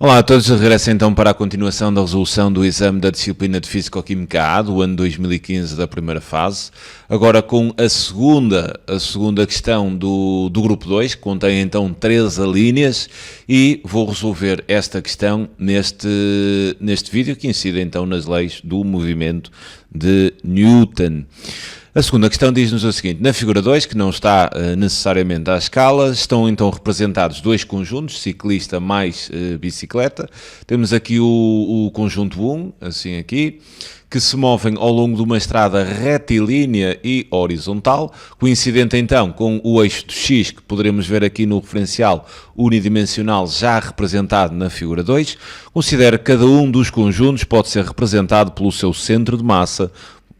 Olá a todos, regresso então para a continuação da resolução do exame da disciplina de Físico-Química A do ano 2015 da primeira fase, agora com a segunda questão do grupo 2, que contém então 13 alíneas, e vou resolver esta questão neste vídeo, que incide então nas leis do movimento de Newton. A segunda questão diz-nos o seguinte: na figura 2, que não está necessariamente à escala, estão então representados dois conjuntos, ciclista mais bicicleta. Temos aqui o conjunto 1, assim aqui, que se movem ao longo de uma estrada retilínea e horizontal, coincidente então com o eixo do X, que poderemos ver aqui no referencial unidimensional já representado na figura 2. Considere que cada um dos conjuntos pode ser representado pelo seu centro de massa,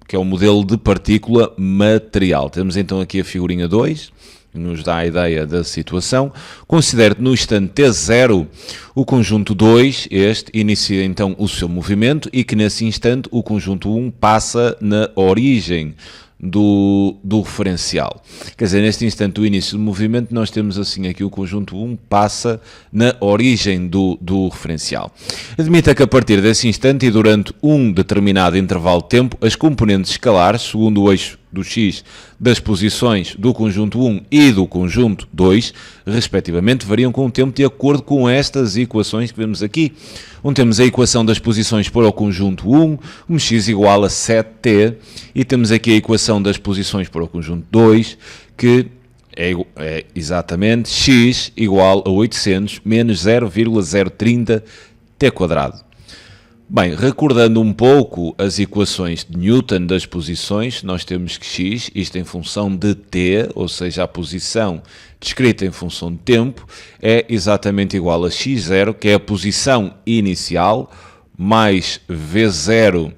que é o modelo de partícula material. Temos então aqui a figurinha 2, que nos dá a ideia da situação. Considere que no instante T0, o conjunto 2, inicia então o seu movimento e que nesse instante o conjunto 1 passa na origem do referencial. Quer dizer, neste instante do início do movimento, nós temos assim aqui o conjunto 1 passa na origem do referencial. Admita que a partir desse instante e durante um determinado intervalo de tempo, as componentes escalares, segundo o eixo do X, das posições do conjunto 1 e do conjunto 2, respectivamente, variam com o tempo de acordo com estas equações que vemos aqui, onde temos a equação das posições para o conjunto 1, x igual a 7t, e temos aqui a equação das posições para o conjunto 2, que é exatamente x igual a 800 menos 0,030 t quadrado. Bem, recordando um pouco as equações de Newton das posições, nós temos que x, isto em função de t, ou seja, a posição descrita em função de tempo, é exatamente igual a x0, que é a posição inicial, mais v0t,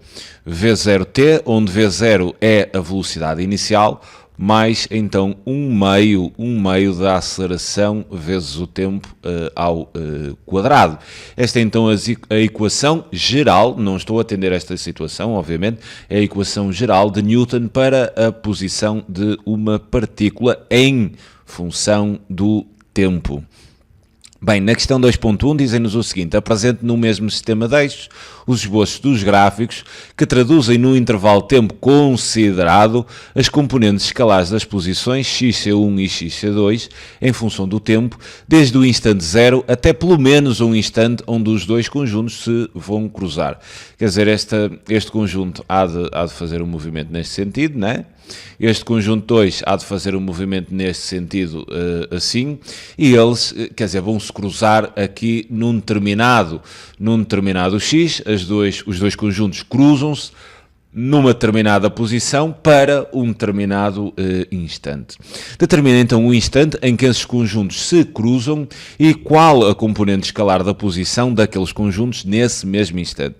onde v0 é a velocidade inicial, mais então um meio da aceleração vezes o tempo ao quadrado. Esta é então a equação geral, não estou a atender esta situação, obviamente, é a equação geral de Newton para a posição de uma partícula em função do tempo. Bem, na questão 2.1 dizem-nos o seguinte: apresente no mesmo sistema de eixos os esboços dos gráficos que traduzem no intervalo de tempo considerado as componentes escalares das posições xc1 e xc2 em função do tempo, desde o instante 0 até pelo menos um instante onde os dois conjuntos se vão cruzar. Quer dizer, este conjunto há de fazer um movimento neste sentido, não é? Este conjunto 2 há de fazer um movimento neste sentido assim, e eles, quer dizer, vão se cruzar aqui num determinado x, os dois conjuntos cruzam-se numa determinada posição para um determinado instante. Determina então o instante em que esses conjuntos se cruzam e qual a componente escalar da posição daqueles conjuntos nesse mesmo instante.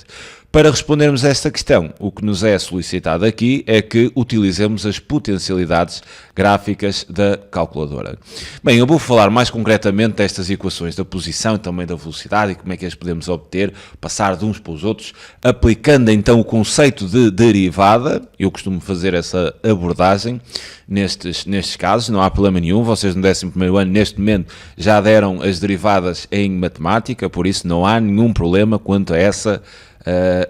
Para respondermos a esta questão, o que nos é solicitado aqui é que utilizemos as potencialidades gráficas da calculadora. Bem, eu vou falar mais concretamente destas equações da posição e também da velocidade e como é que as podemos obter, passar de uns para os outros, aplicando então o conceito de derivada. Eu costumo fazer essa abordagem nestes casos, não há problema nenhum. Vocês no 11º ano, neste momento, já deram as derivadas em matemática, por isso não há nenhum problema quanto a essa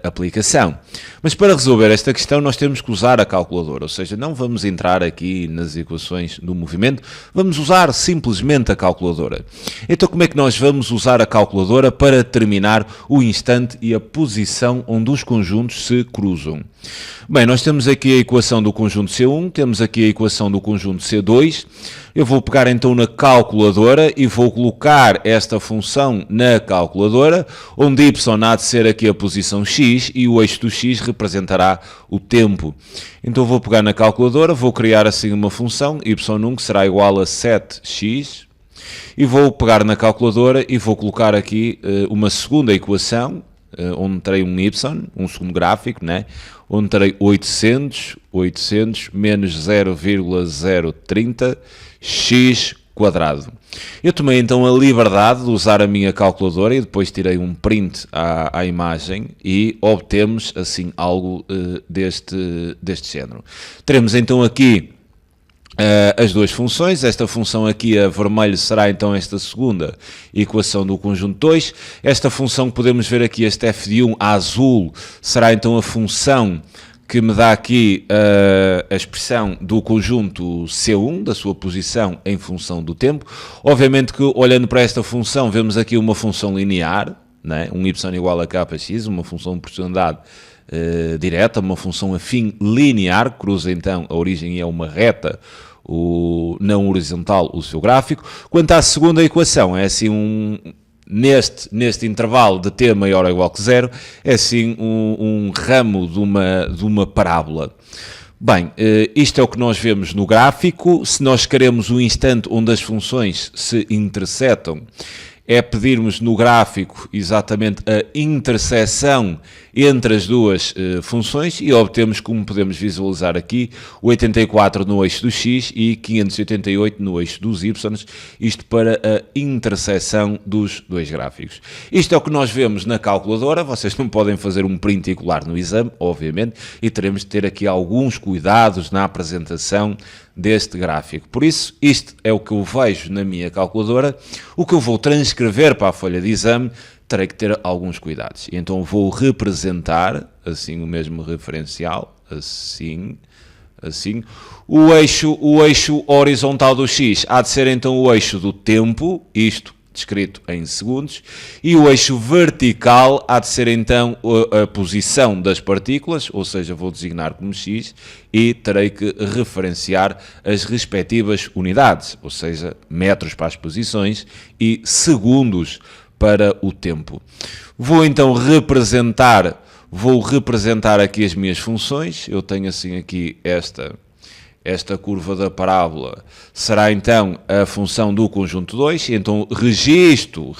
aplicação. Mas para resolver esta questão nós temos que usar a calculadora, ou seja, não vamos entrar aqui nas equações do movimento, vamos usar simplesmente a calculadora. Então como é que nós vamos usar a calculadora para determinar o instante e a posição onde os conjuntos se cruzam? Bem, nós temos aqui a equação do conjunto C1, temos aqui a equação do conjunto C2, eu vou pegar então na calculadora e vou colocar esta função na calculadora, onde y há de ser aqui a posição x e o eixo do x representará o tempo. Então vou pegar na calculadora, vou criar assim uma função, y1 que será igual a 7x, e vou pegar na calculadora e vou colocar aqui uma segunda equação, onde terei um y, um segundo gráfico, né? Onde terei 800 menos 0,030 x quadrado. Eu tomei então a liberdade de usar a minha calculadora e depois tirei um print à imagem e obtemos assim algo deste género. Teremos então aqui as duas funções. Esta função aqui, a vermelho, será então esta segunda equação do conjunto 2. Esta função que podemos ver aqui, este f de 1, a azul, será então a função que me dá aqui a expressão do conjunto C1, da sua posição em função do tempo. Obviamente que, olhando para esta função, vemos aqui uma função linear, né? Um y igual a kx, uma função de proporcionalidade direta, uma função afim linear, cruza então a origem e é uma reta não horizontal o seu gráfico. Quanto à segunda equação, é assim neste intervalo de t maior ou igual que zero, é assim um ramo de uma parábola. Bem, isto é o que nós vemos no gráfico. Se nós queremos o instante onde as funções se intersetam, é pedirmos no gráfico exatamente a interseção entre as duas funções e obtemos, como podemos visualizar aqui, 84 no eixo do x e 588 no eixo dos y, isto para a interseção dos dois gráficos. Isto é o que nós vemos na calculadora. Vocês não podem fazer um print e colar no exame, obviamente, e teremos de ter aqui alguns cuidados na apresentação deste gráfico. Por isso, isto é o que eu vejo na minha calculadora. O que eu vou transcrever para a folha de exame, terei que ter alguns cuidados. E então vou representar, assim, o mesmo referencial, assim. O eixo horizontal do x há de ser então o eixo do tempo, isto descrito em segundos, e o eixo vertical há de ser então a posição das partículas, ou seja, vou designar como x e terei que referenciar as respectivas unidades, ou seja, metros para as posições e segundos para o tempo. Vou então representar aqui as minhas funções. Eu tenho assim aqui esta curva da parábola, será então a função do conjunto 2, então registro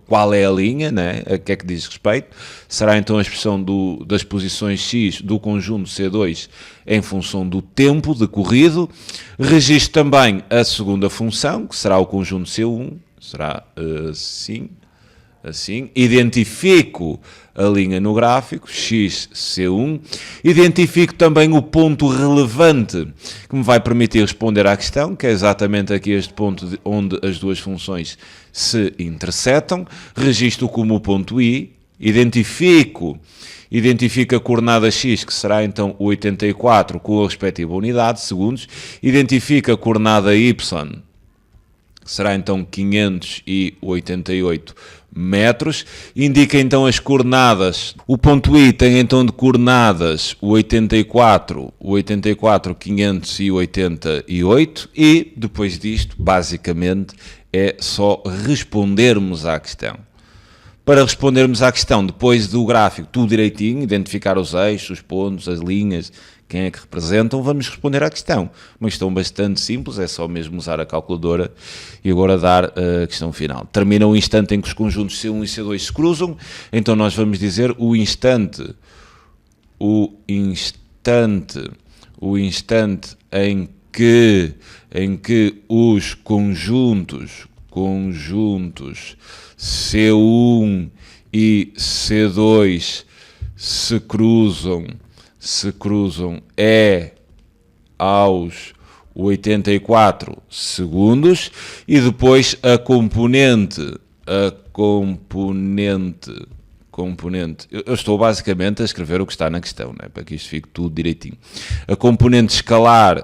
qual é a linha, né? A que é que diz respeito, será então a expressão das posições x do conjunto C2 em função do tempo decorrido. Registro também a segunda função, que será o conjunto C1, será assim, identifico a linha no gráfico, XC1, identifico também o ponto relevante que me vai permitir responder à questão, que é exatamente aqui este ponto onde as duas funções se intersetam, registro como o ponto I, identifico a coordenada x, que será então 84 com a respectiva unidade, segundos, identifico a coordenada y, que será então 588 metros, indica então as coordenadas. O ponto I tem então de coordenadas o 84, 588 e depois disto, basicamente, é só respondermos à questão. Para respondermos à questão, depois do gráfico, tudo direitinho, identificar os eixos, os pontos, as linhas, quem é que representam, vamos responder à questão. Uma questão bastante simples, é só mesmo usar a calculadora e agora dar a questão final. Termina o instante em que os conjuntos C1 e C2 se cruzam, então nós vamos dizer o instante em que os conjuntos C1 e C2 se cruzam é aos 84 segundos e depois a componente, eu estou basicamente a escrever o que está na questão, né, para que isto fique tudo direitinho. A componente escalar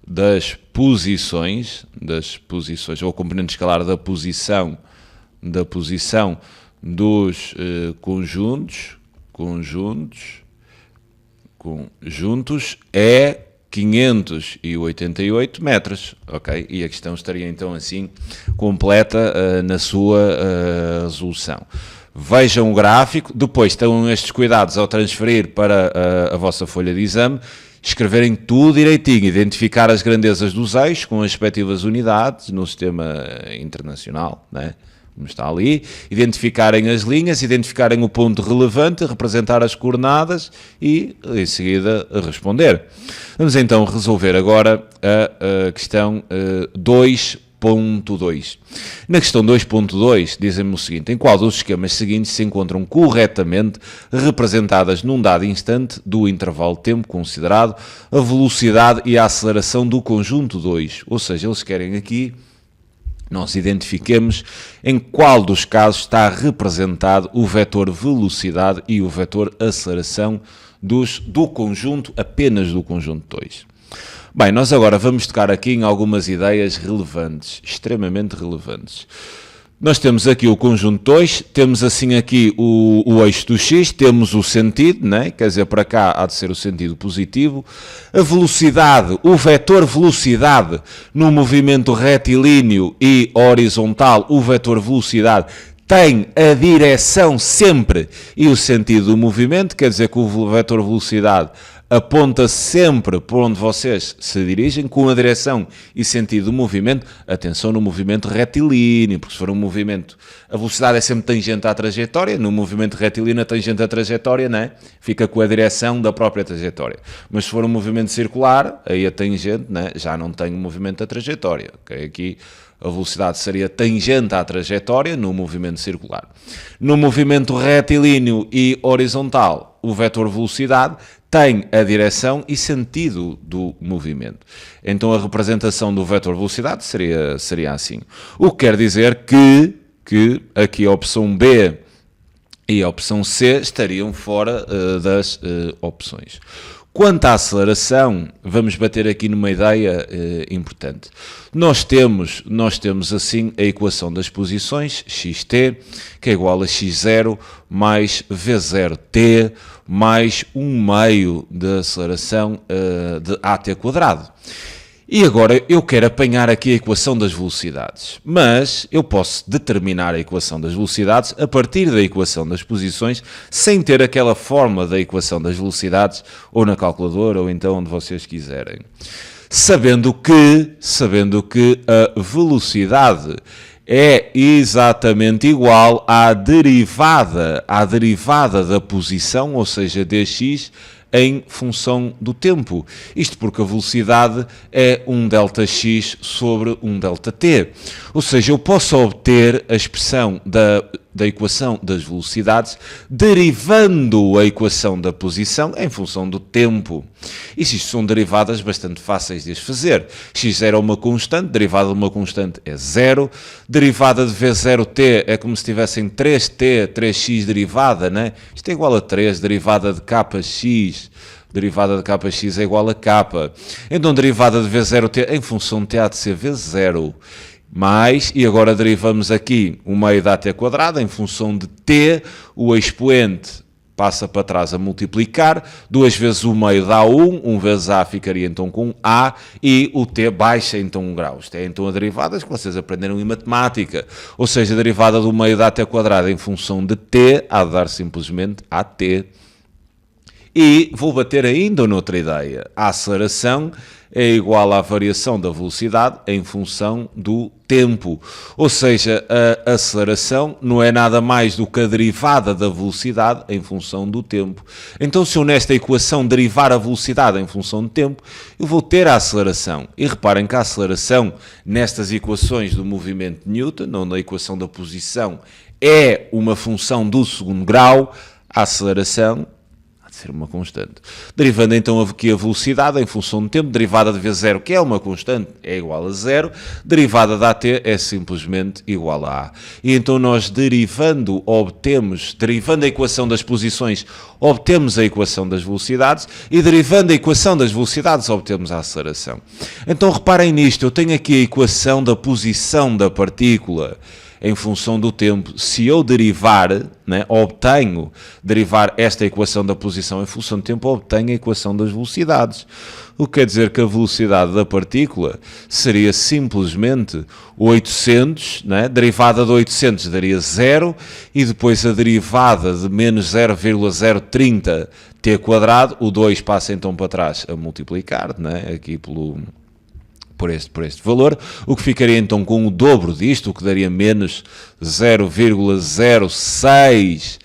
das posições, ou a componente escalar da posição dos conjuntos é 588 metros, ok? E a questão estaria então assim completa na sua resolução. Vejam o gráfico, depois tenham estes cuidados ao transferir para a vossa folha de exame, escreverem tudo direitinho, identificar as grandezas dos eixos com as respectivas unidades no sistema internacional, né? Como está ali, identificarem as linhas, identificarem o ponto relevante, representar as coordenadas e, em seguida, responder. Vamos então resolver agora a questão 2.1. 2.2. Na questão 2.2, dizem-me o seguinte: em qual dos esquemas seguintes se encontram corretamente representadas num dado instante do intervalo de tempo considerado a velocidade e a aceleração do conjunto 2? Ou seja, eles querem aqui nós identifiquemos em qual dos casos está representado o vetor velocidade e o vetor aceleração do conjunto, apenas do conjunto 2. Bem, nós agora vamos tocar aqui em algumas ideias relevantes, extremamente relevantes. Nós temos aqui o conjunto 2, temos assim aqui o eixo do x, temos o sentido, né? Quer dizer, para cá há de ser o sentido positivo. A velocidade, o vetor velocidade no movimento retilíneo e horizontal, o vetor velocidade tem a direção sempre e o sentido do movimento, quer dizer que o vetor velocidade aponta sempre por onde vocês se dirigem, com a direção e sentido do movimento. Atenção no movimento retilíneo, porque se for um movimento, a velocidade é sempre tangente à trajetória, no movimento retilíneo a tangente à trajetória, não é? Fica com a direção da própria trajetória. Mas se for um movimento circular, aí a tangente, não é? Já não tem o movimento da trajetória, ok? Aqui a velocidade seria tangente à trajetória no movimento circular. No movimento retilíneo e horizontal, o vetor velocidade tem a direção e sentido do movimento. Então a representação do vetor velocidade seria assim. O que quer dizer que aqui a opção B e a opção C estariam fora das opções. Quanto à aceleração, vamos bater aqui numa ideia importante. Nós temos assim a equação das posições, xt, que é igual a x0 mais v0t mais 1 meio da aceleração de at quadrado. E agora eu quero apanhar aqui a equação das velocidades, mas eu posso determinar a equação das velocidades a partir da equação das posições, sem ter aquela forma da equação das velocidades, ou na calculadora, ou então onde vocês quiserem. Sabendo que a velocidade é exatamente igual à derivada da posição, ou seja, dx, em função do tempo. Isto porque a velocidade é um ΔX sobre um ΔT. Ou seja, eu posso obter a expressão da equação das velocidades derivando a equação da posição em função do tempo. E isto são derivadas bastante fáceis de as fazer. x0 é uma constante, derivada de uma constante é 0. Derivada de v0t é como se tivessem 3t, 3x derivada, né? Isto é igual a 3, derivada de kx. Derivada de kx é igual a k. Então, derivada de v0t em função de t há de ser v0. Mais, e agora derivamos aqui o meio da at quadrada em função de t, o expoente passa para trás a multiplicar, 2 vezes o meio dá 1, 1 vezes a ficaria então com a, e o t baixa então 1 grau. Isto é então a derivadas que vocês aprenderam em matemática, ou seja, a derivada do meio da at quadrada em função de t há de dar simplesmente at. E vou bater ainda noutra ideia. A aceleração é igual à variação da velocidade em função do tempo. Ou seja, a aceleração não é nada mais do que a derivada da velocidade em função do tempo. Então, se eu nesta equação derivar a velocidade em função do tempo, eu vou ter a aceleração. E reparem que a aceleração nestas equações do movimento de Newton, ou na equação da posição, é uma função do segundo grau. A aceleração ser uma constante. Derivando então aqui a velocidade em função do tempo, derivada de v0, que é uma constante, é igual a 0, derivada da at é simplesmente igual a a. E então nós derivando a equação das posições, obtemos a equação das velocidades, e derivando a equação das velocidades, obtemos a aceleração. Então reparem nisto, eu tenho aqui a equação da posição da partícula em função do tempo. Se eu derivar esta equação da posição em função do tempo, obtenho a equação das velocidades. O que quer dizer que a velocidade da partícula seria simplesmente 800, derivada de 800 daria 0, e depois a derivada de menos 0,030 t quadrado, o 2 passa então para trás a multiplicar, aqui por este valor, o que ficaria então com o dobro disto, o que daria menos 0,06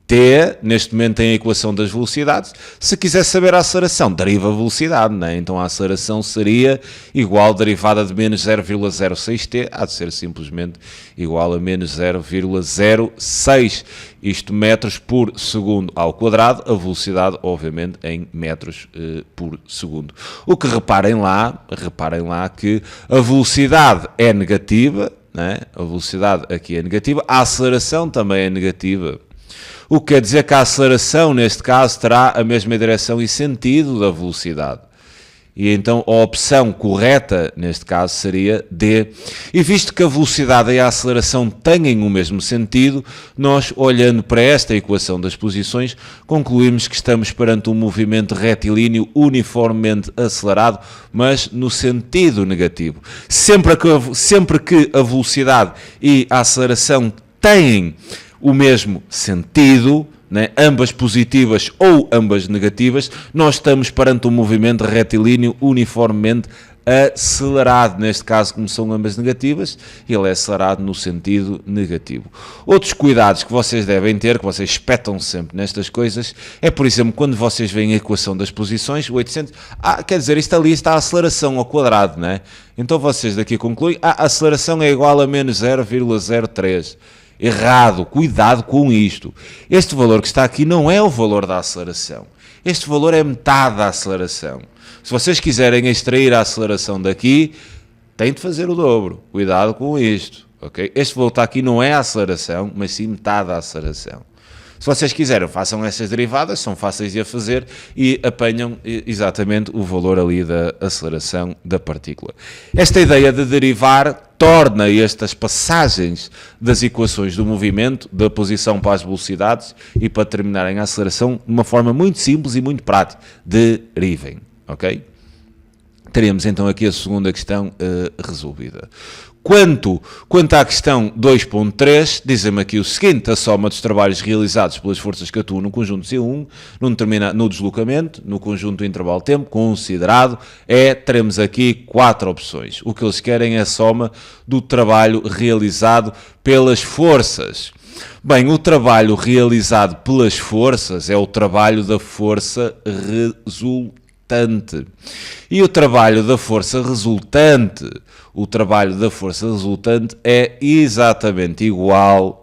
T, neste momento tem a equação das velocidades. Se quiser saber a aceleração, deriva a velocidade, né? Então a aceleração seria igual à derivada de menos 0,06t, há de ser simplesmente igual a menos 0,06, isto metros por segundo ao quadrado, a velocidade obviamente em metros por segundo. O que reparem lá que a velocidade é negativa, né? A velocidade aqui é negativa, a aceleração também é negativa. O que quer dizer que a aceleração, neste caso, terá a mesma direção e sentido da velocidade. E então a opção correta, neste caso, seria D. E visto que a velocidade e a aceleração têm o mesmo sentido, nós, olhando para esta equação das posições, concluímos que estamos perante um movimento retilíneo uniformemente acelerado, mas no sentido negativo. Sempre que a velocidade e a aceleração têm o mesmo sentido, né? Ambas positivas ou ambas negativas, nós estamos perante um movimento retilíneo uniformemente acelerado. Neste caso, como são ambas negativas, ele é acelerado no sentido negativo. Outros cuidados que vocês devem ter, que vocês espetam sempre nestas coisas, é, por exemplo, quando vocês veem a equação das posições, o 800, quer dizer, isto ali está a aceleração ao quadrado, né? Então vocês daqui concluem, a aceleração é igual a menos 0,03. Errado, cuidado com isto. Este valor que está aqui não é o valor da aceleração. Este valor é metade da aceleração. Se vocês quiserem extrair a aceleração daqui, têm de fazer o dobro. Cuidado com isto. Okay? Este valor que está aqui não é a aceleração, mas sim metade da aceleração. Se vocês quiserem, façam essas derivadas, são fáceis de a fazer e apanham exatamente o valor ali da aceleração da partícula. Esta ideia de derivar torna estas passagens das equações do movimento, da posição para as velocidades e para terminarem a aceleração de uma forma muito simples e muito prática. Derivem, ok? Teremos então aqui a segunda questão resolvida. Quanto à questão 2.3, dizem-me aqui o seguinte: a soma dos trabalhos realizados pelas forças que atuam no conjunto C1, no deslocamento, no conjunto do intervalo de tempo considerado, teremos aqui 4 opções. O que eles querem é a soma do trabalho realizado pelas forças. Bem, o trabalho realizado pelas forças é o trabalho da força resultante. E o trabalho da força resultante é exatamente igual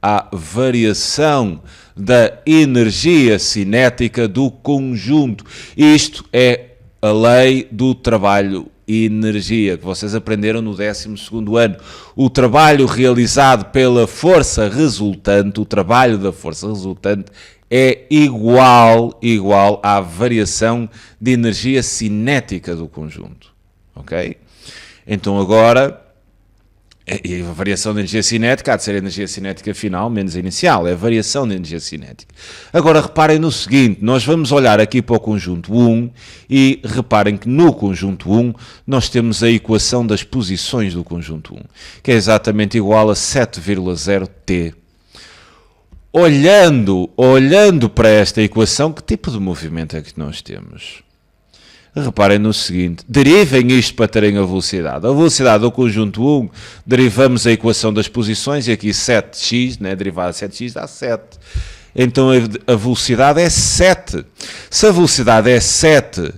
à variação da energia cinética do conjunto. Isto é a lei do trabalho e energia, que vocês aprenderam no 12º ano. O trabalho realizado pela força resultante, o trabalho da força resultante, é igual à variação de energia cinética do conjunto. Ok? Então agora, a variação de energia cinética há de ser a energia cinética final menos a inicial, é a variação de energia cinética. Agora reparem no seguinte, nós vamos olhar aqui para o conjunto 1 e reparem que no conjunto 1 nós temos a equação das posições do conjunto 1, que é exatamente igual a 7,0t. Olhando para esta equação, que tipo de movimento é que nós temos? Reparem no seguinte, derivem isto para terem a velocidade. A velocidade do conjunto 1, derivamos a equação das posições, e aqui 7x, né, derivada de 7x dá 7. Então a velocidade é 7. Se a velocidade é 7,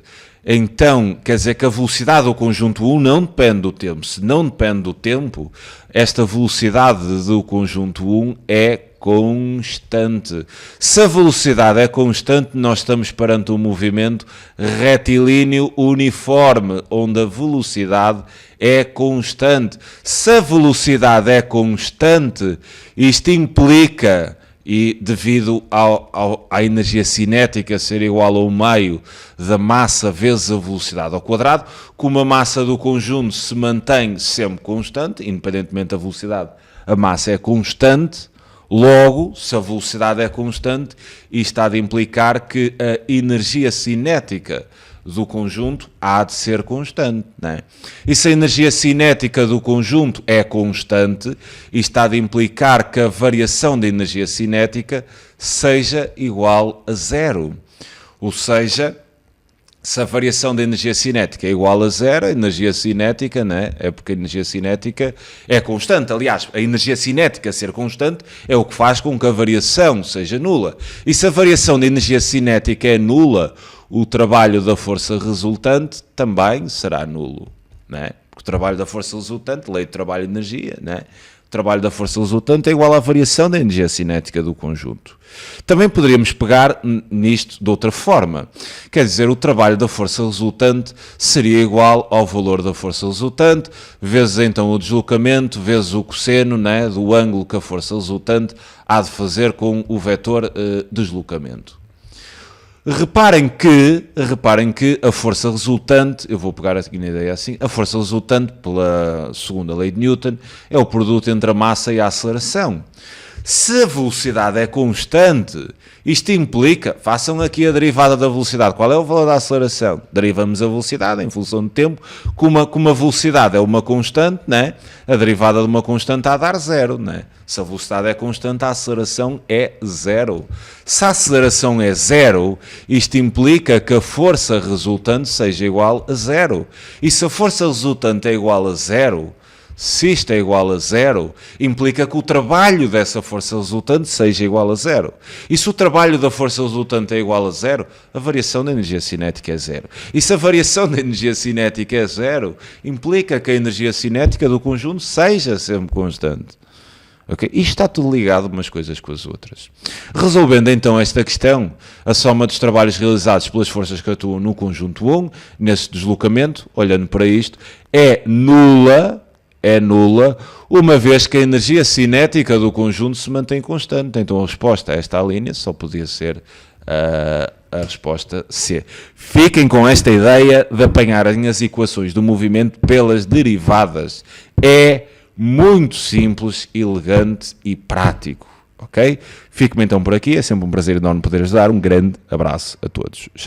então quer dizer que a velocidade do conjunto 1 não depende do tempo. Se não depende do tempo, esta velocidade do conjunto 1 é constante. Se a velocidade é constante, nós estamos perante um movimento retilíneo uniforme, onde a velocidade é constante. Se a velocidade é constante, isto implica, e devido à energia cinética ser igual ao meio da massa vezes a velocidade ao quadrado, como a massa do conjunto se mantém sempre constante, independentemente da velocidade, a massa é constante. Logo, se a velocidade é constante, isto há de implicar que a energia cinética do conjunto há de ser constante, não é? E se a energia cinética do conjunto é constante, isto há de implicar que a variação da energia cinética seja igual a zero. Ou seja, Se a variação da energia cinética é igual a zero, a energia cinética, né, é porque a energia cinética é constante. Aliás, a energia cinética ser constante é o que faz com que a variação seja nula. E se a variação da energia cinética é nula, o trabalho da força resultante também será nulo, né? Porque o trabalho da força resultante, lei de trabalho e energia, né? O trabalho da força resultante é igual à variação da energia cinética do conjunto. Também poderíamos pegar nisto de outra forma. Quer dizer, o trabalho da força resultante seria igual ao valor da força resultante, vezes então o deslocamento, vezes o cosseno, né, do ângulo que a força resultante há de fazer com o vetor deslocamento. Reparem que a força resultante, eu vou pegar aqui na ideia assim, a força resultante, pela segunda lei de Newton, é o produto entre a massa e a aceleração. Se a velocidade é constante, isto implica, façam aqui a derivada da velocidade. Qual é o valor da aceleração? Derivamos a velocidade em função do tempo. Como a velocidade é uma constante, né? A derivada de uma constante há a dar zero. Né? Se a velocidade é constante, a aceleração é zero. Se a aceleração é zero, isto implica que a força resultante seja igual a zero. E se a força resultante é igual a zero, se isto é igual a zero, implica que o trabalho dessa força resultante seja igual a zero. E se o trabalho da força resultante é igual a zero, a variação da energia cinética é zero. E se a variação da energia cinética é zero, implica que a energia cinética do conjunto seja sempre constante. Okay? Isto está tudo ligado umas coisas com as outras. Resolvendo então esta questão, a soma dos trabalhos realizados pelas forças que atuam no conjunto 1, nesse deslocamento, olhando para isto, é nula, uma vez que a energia cinética do conjunto se mantém constante. Então a resposta a esta linha só podia ser a resposta C. Fiquem com esta ideia de apanharem as equações do movimento pelas derivadas. É muito simples, elegante e prático. Ok? Fico-me então por aqui. É sempre um prazer enorme poder ajudar. Um grande abraço a todos. Tchau.